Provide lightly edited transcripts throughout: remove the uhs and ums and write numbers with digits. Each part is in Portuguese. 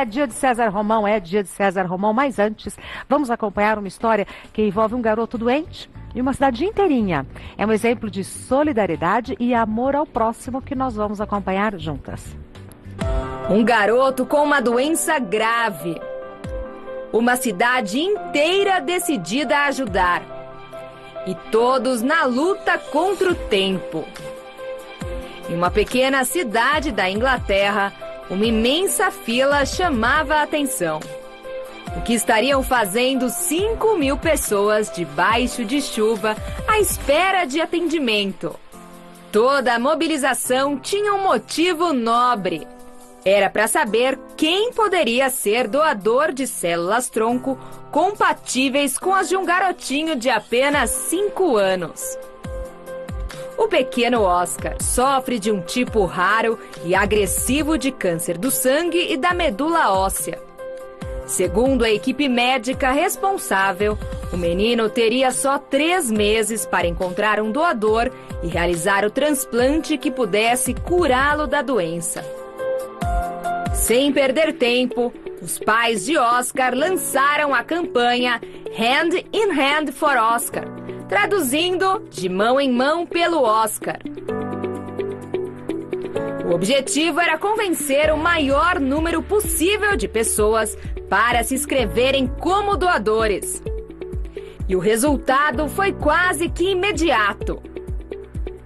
dia de César Romão, é dia de César Romão, mas antes, vamos acompanhar uma história que envolve um garoto doente e uma cidade inteirinha. É um exemplo de solidariedade e amor ao próximo que nós vamos acompanhar juntas. Um garoto com uma doença grave. Uma cidade inteira decidida a ajudar. E todos na luta contra o tempo. Em uma pequena cidade da Inglaterra, uma imensa fila chamava a atenção. O que estariam fazendo 5.000 pessoas debaixo de chuva à espera de atendimento? Toda a mobilização tinha um motivo nobre. Era para saber quem poderia ser doador de células-tronco compatíveis com as de um garotinho de apenas 5 anos. O pequeno Oscar sofre de um tipo raro e agressivo de câncer do sangue e da medula óssea. Segundo a equipe médica responsável, o menino teria só 3 meses para encontrar um doador e realizar o transplante que pudesse curá-lo da doença. Sem perder tempo, os pais de Oscar lançaram a campanha Hand in Hand for Oscar, traduzindo de mão em mão pelo Oscar. O objetivo era convencer o maior número possível de pessoas para se inscreverem como doadores. E o resultado foi quase que imediato.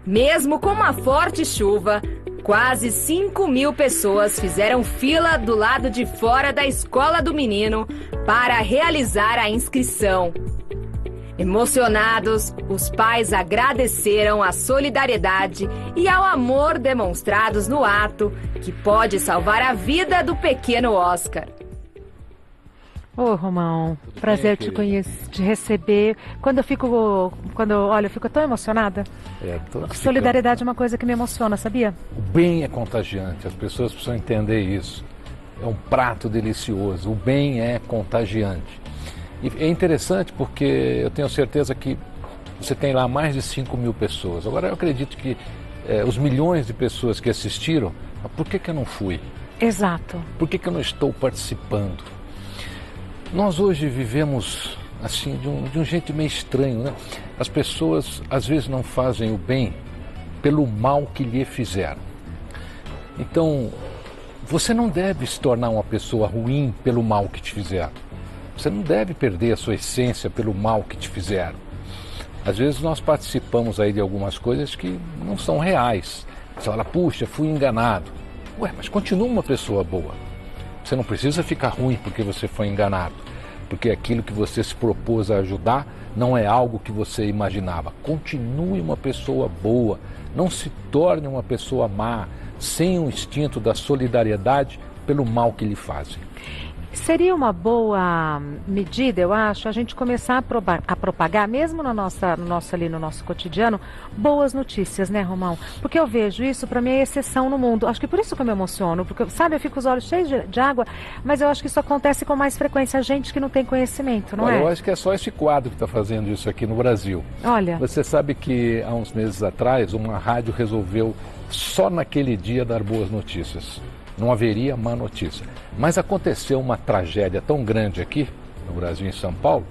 Mesmo com uma forte chuva, quase 5.000 pessoas fizeram fila do lado de fora da escola do menino para realizar a inscrição. Emocionados, os pais agradeceram a solidariedade e ao amor demonstrados no ato, que pode salvar a vida do pequeno Oscar. Ô, Romão, prazer te receber. Eu fico tão emocionada. Solidariedade é uma coisa que me emociona, sabia? O bem é contagiante, as pessoas precisam entender isso. É um prato delicioso, o bem é contagiante. E é interessante porque eu tenho certeza que você tem lá mais de 5.000 pessoas. Agora eu acredito que os milhões de pessoas que assistiram, por que eu não fui? Exato. Por que eu não estou participando? Nós hoje vivemos assim de um jeito meio estranho, né? As pessoas às vezes não fazem o bem pelo mal que lhe fizeram. Então, você não deve se tornar uma pessoa ruim pelo mal que te fizeram. Você não deve perder a sua essência pelo mal que te fizeram. Às vezes nós participamos aí de algumas coisas que não são reais. Você fala, puxa, fui enganado. Ué, mas continua uma pessoa boa. Você não precisa ficar ruim porque você foi enganado. Porque aquilo que você se propôs a ajudar não é algo que você imaginava. Continue uma pessoa boa. Não se torne uma pessoa má, sem o instinto da solidariedade pelo mal que lhe fazem. Seria uma boa medida, eu acho, a gente começar a propagar, mesmo no nosso cotidiano, boas notícias, né, Romão? Porque eu vejo isso, para mim, é exceção no mundo. Acho que por isso que eu me emociono, porque, sabe, eu fico com os olhos cheios de água, mas eu acho que isso acontece com mais frequência a gente que não tem conhecimento, não é? Eu acho que é só esse quadro que está fazendo isso aqui no Brasil. Olha. Você sabe que há uns meses atrás, uma rádio resolveu só naquele dia dar boas notícias. Não haveria má notícia. Mas aconteceu uma tragédia tão grande aqui, no Brasil, em São Paulo,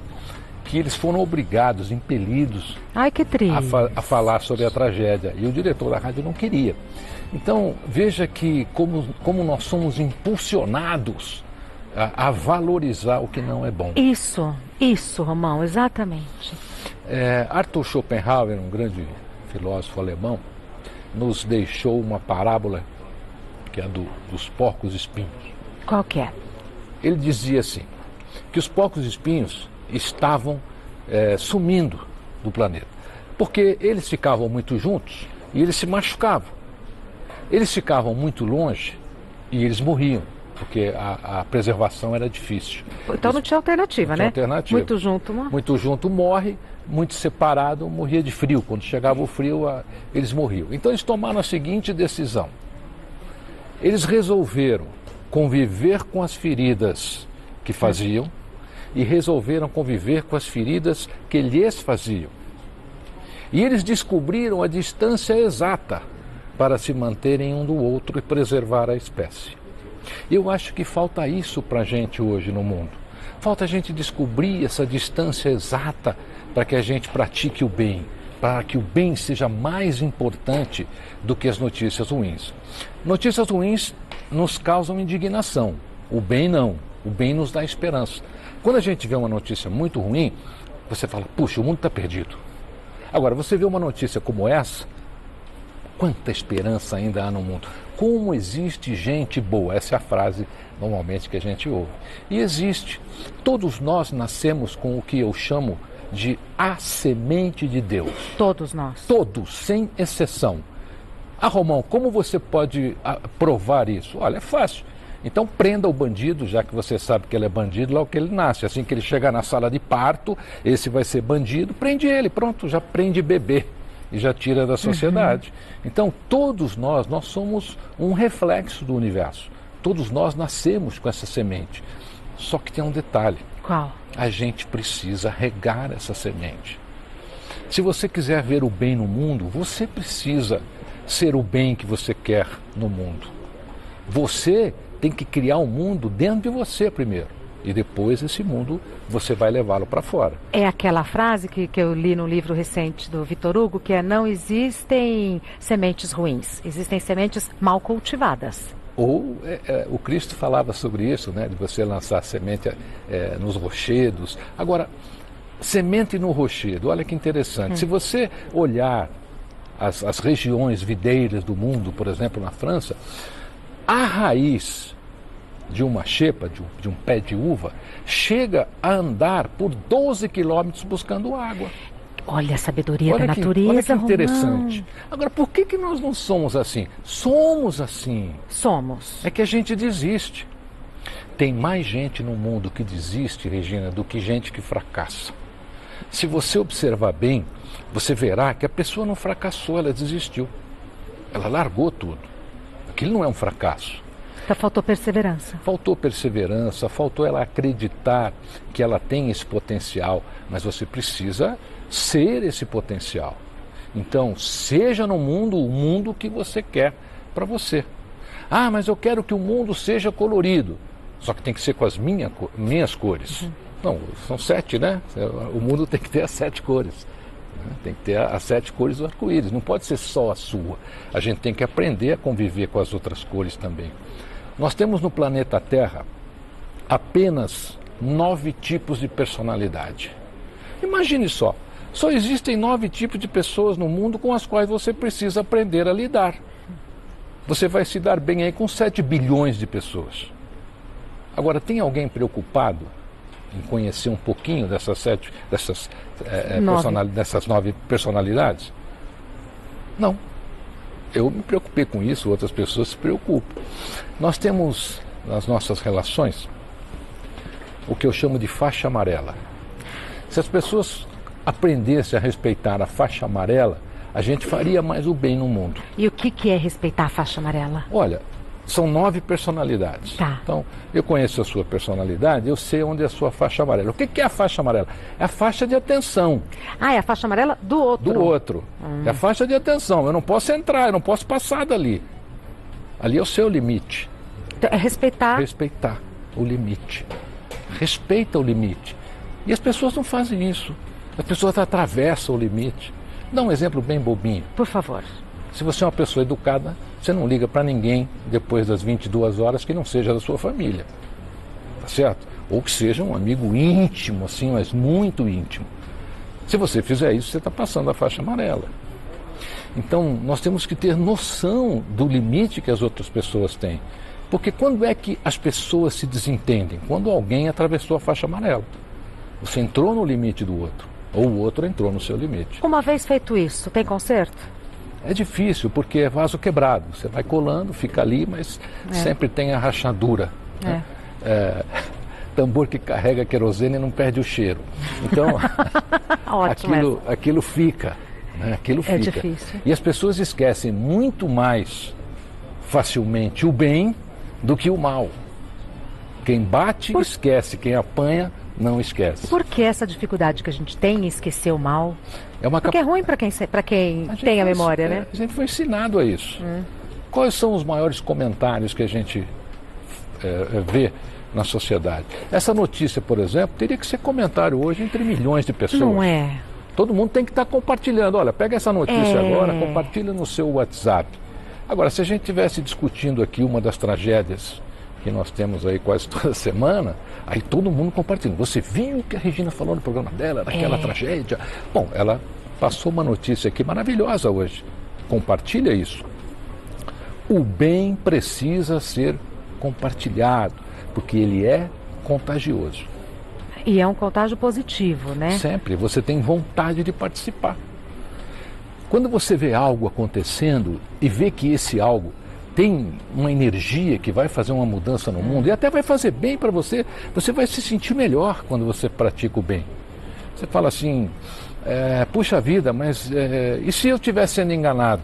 que eles foram obrigados, impelidos Ai, que triste. a falar sobre a tragédia. E o diretor da rádio não queria. Então, veja que como nós somos impulsionados a valorizar o que não é bom. Isso, Romão, exatamente. Arthur Schopenhauer, um grande filósofo alemão, nos deixou uma parábola que é dos porcos espinhos. Qual que é? Ele dizia assim, que os porcos espinhos estavam sumindo do planeta, porque eles ficavam muito juntos e eles se machucavam. Eles ficavam muito longe e eles morriam, porque a preservação era difícil. Então não tinha alternativa, né? Alternativa. Muito junto, morre. Muito junto morre, muito separado morria de frio. Quando chegava o frio, eles morriam. Então eles tomaram a seguinte decisão. Eles resolveram conviver com as feridas que faziam e resolveram conviver com as feridas que lhes faziam. E eles descobriram a distância exata para se manterem um do outro e preservar a espécie. Eu acho que falta isso para a gente hoje no mundo. Falta a gente descobrir essa distância exata para que a gente pratique o bem, para que o bem seja mais importante do que as notícias ruins. Notícias ruins nos causam indignação, o bem não, o bem nos dá esperança. Quando a gente vê uma notícia muito ruim, você fala, puxa, o mundo está perdido. Agora, você vê uma notícia como essa, quanta esperança ainda há no mundo. Como existe gente boa, essa é a frase normalmente que a gente ouve. E existe. Todos nós nascemos com o que eu chamo de a semente de Deus. Todos nós. Todos, sem exceção. Romão, como você pode provar isso? Olha, é fácil. Então prenda o bandido, já que você sabe que ele é bandido, logo que ele nasce. Assim que ele chegar na sala de parto, esse vai ser bandido, prende ele, pronto, já prende bebê e já tira da sociedade. Então todos nós somos um reflexo do universo. Todos nós nascemos com essa semente. Só que tem um detalhe. Qual? A gente precisa regar essa semente. Se você quiser ver o bem no mundo, você precisa ser o bem que você quer no mundo. Você tem que criar um mundo dentro de você primeiro. E depois esse mundo você vai levá-lo para fora. É aquela frase que eu li no livro recente do Victor Hugo, que é: não existem sementes ruins, existem sementes mal cultivadas. Ou o Cristo falava sobre isso, né, de você lançar semente nos rochedos. Agora, semente no rochedo, olha que interessante. Se você olhar as regiões videiras do mundo, por exemplo, na França, a raiz de uma xepa, de um pé de uva, chega a andar por 12 quilômetros buscando água. Olha a sabedoria da natureza, olha que interessante. Romão. Agora, por que nós não somos assim? Somos assim. Somos. É que a gente desiste. Tem mais gente no mundo que desiste, Regina, do que gente que fracassa. Se você observar bem, você verá que a pessoa não fracassou, ela desistiu. Ela largou tudo. Aquilo não é um fracasso. Só faltou perseverança. Faltou perseverança, faltou ela acreditar que ela tem esse potencial, mas você precisa ser esse potencial. Então, seja no mundo o mundo que você quer para você. Ah, mas eu quero que o mundo seja colorido. Só que tem que ser com as minhas cores. Não, são 7, né? O mundo tem que ter as 7 cores. Tem que ter as 7 cores do arco-íris. Não pode ser só a sua. A gente tem que aprender a conviver com as outras cores também. Nós temos no planeta Terra apenas 9 tipos de personalidade. Imagine só. Só existem 9 tipos de pessoas no mundo com as quais você precisa aprender a lidar. Você vai se dar bem aí com 7 bilhões de pessoas. Agora, tem alguém preocupado em conhecer um pouquinho dessas 9 personalidades? Não. Eu me preocupei com isso, outras pessoas se preocupam. Nós temos nas nossas relações o que eu chamo de faixa amarela. Se as pessoas aprendessem a respeitar a faixa amarela, a gente faria mais o bem no mundo. E o que é respeitar a faixa amarela? Olha, são 9 personalidades. Tá. Então, eu conheço a sua personalidade, eu sei onde é a sua faixa amarela. O que é a faixa amarela? É a faixa de atenção. Ah, é a faixa amarela do outro. Do outro. É a faixa de atenção. Eu não posso entrar, eu não posso passar dali. Ali é o seu limite. Então, é respeitar. Respeitar o limite. Respeita o limite. E as pessoas não fazem isso. As pessoas atravessam o limite. Dá um exemplo bem bobinho. Por favor. Se você é uma pessoa educada, você não liga para ninguém depois das 22 horas que não seja da sua família. Tá certo? Ou que seja um amigo íntimo, assim, mas muito íntimo. Se você fizer isso, você está passando a faixa amarela. Então, nós temos que ter noção do limite que as outras pessoas têm. Porque quando é que as pessoas se desentendem? Quando alguém atravessou a faixa amarela. Você entrou no limite do outro, ou o outro entrou no seu limite. Uma vez feito isso, tem conserto? É difícil, porque é vaso quebrado. Você vai colando, fica ali, mas sempre tem a rachadura. Né? Tambor que carrega querosene não perde o cheiro. Então, aquilo fica. Né? Aquilo fica. É difícil. E as pessoas esquecem muito mais facilmente o bem do que o mal. Quem bate, esquece. Quem apanha, não esquece. Por que essa dificuldade que a gente tem em esquecer o mal? Porque é ruim para quem tem a memória, né? A gente foi ensinado a isso. Quais são os maiores comentários que a gente vê na sociedade. Essa notícia, por exemplo, teria que ser comentário hoje entre milhões de pessoas. Não é? Todo mundo tem que estar compartilhando. Olha, pega essa notícia agora, compartilha no seu WhatsApp. Agora, se a gente estivesse discutindo aqui uma das tragédias que nós temos aí quase toda semana, aí todo mundo compartilha. Você viu o que a Regina falou no programa dela, daquela tragédia? Bom, ela passou uma notícia aqui maravilhosa hoje. Compartilha isso. O bem precisa ser compartilhado, porque ele é contagioso. E é um contágio positivo, né? Sempre, você tem vontade de participar. Quando você vê algo acontecendo e vê que esse algo tem uma energia que vai fazer uma mudança no mundo e até vai fazer bem para você, você vai se sentir melhor quando você pratica o bem. Você fala assim, puxa vida, mas e se eu estivesse sendo enganado?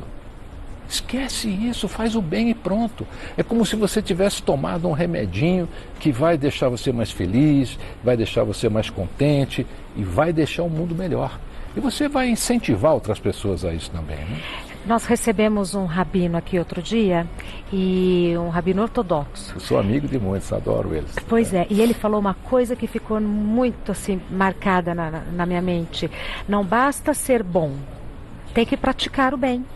Esquece isso, faz o bem e pronto. É como se você tivesse tomado um remedinho que vai deixar você mais feliz, vai deixar você mais contente e vai deixar o mundo melhor. E você vai incentivar outras pessoas a isso também, né? Nós recebemos um rabino aqui outro dia, e um rabino ortodoxo. Eu sou amigo de muitos, adoro eles. Pois é, e ele falou uma coisa que ficou muito assim marcada na minha mente. Não basta ser bom, tem que praticar o bem.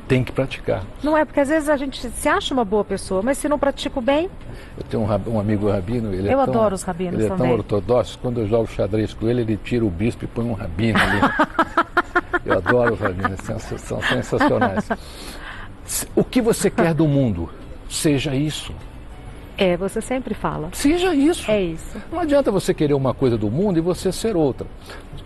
Tem que praticar. Não é, porque às vezes a gente se acha uma boa pessoa, mas se não pratica o bem... Eu tenho um amigo rabino, ele Eu adoro os rabinos ele também. É tão ortodoxo, quando eu jogo xadrez com ele tira o bispo e põe um rabino ali. Eu adoro os rabinos, são sensacionais. O que você quer do mundo, seja isso. Você sempre fala. Seja isso. É isso. Não adianta você querer uma coisa do mundo e você ser outra.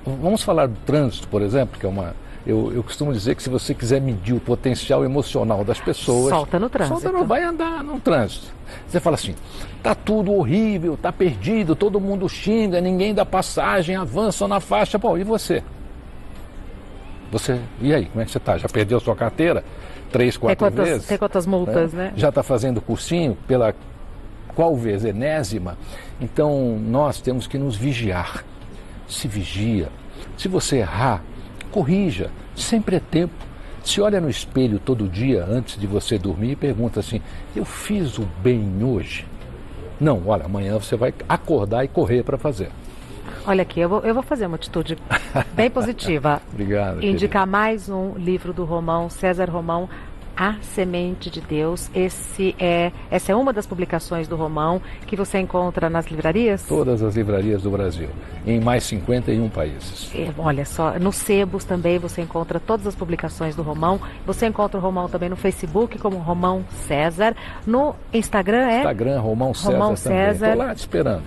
Vamos falar do trânsito, por exemplo, que é uma... Eu costumo dizer que se você quiser medir o potencial emocional das pessoas... Solta no trânsito. Não vai andar no trânsito. Você fala assim, tá tudo horrível, tá perdido, todo mundo xinga, ninguém dá passagem, avança na faixa. Bom, e você? E aí, como é que você está? Já perdeu sua carteira 3, 4 vezes? Tem quantas multas, né? Já está fazendo cursinho pela qual vez? Enésima? Então, nós temos que nos vigiar. Se vigia. Se você errar, corrija. Sempre é tempo. Se olha no espelho todo dia antes de você dormir e pergunta assim, eu fiz o bem hoje? Não, olha, amanhã você vai acordar e correr para fazer. Olha aqui, eu vou fazer uma atitude bem positiva. Obrigado. Indicar querido. mais um livro do Romão, César Romão, A Semente de Deus. Essa é uma das publicações do Romão que você encontra nas livrarias? Todas as livrarias do Brasil, em mais 51 países. Olha só, no Sebos também você encontra todas as publicações do Romão. Você encontra o Romão também no Facebook como Romão César. No Instagram Instagram, Romão César Romão também. César. Estou lá te esperando.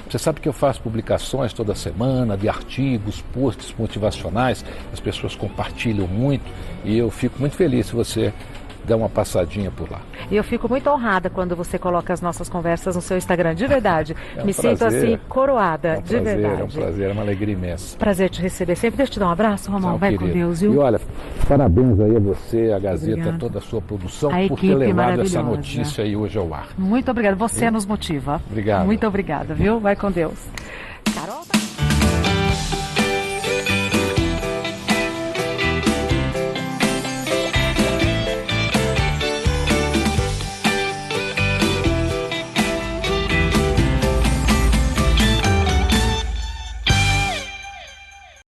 Você sabe que eu faço publicações toda semana, de artigos, posts motivacionais, as pessoas compartilham muito e eu fico muito feliz se você der uma passadinha por lá. E eu fico muito honrada quando você coloca as nossas conversas no seu Instagram, de verdade. É um Me prazer. sinto assim, coroada, É um de prazer, verdade. é um prazer, é uma alegria imensa. Prazer te receber sempre. Deixa eu te dar um abraço, Romão. Tchau, Vai querido. com Deus, viu? E olha, parabéns aí a você, a Gazeta, Obrigada. toda a sua produção, A por ter equipe levado essa maravilhosa. notícia aí hoje ao ar. Muito obrigada. Você nos motiva. Obrigado. Muito obrigada, viu? Vai com Deus.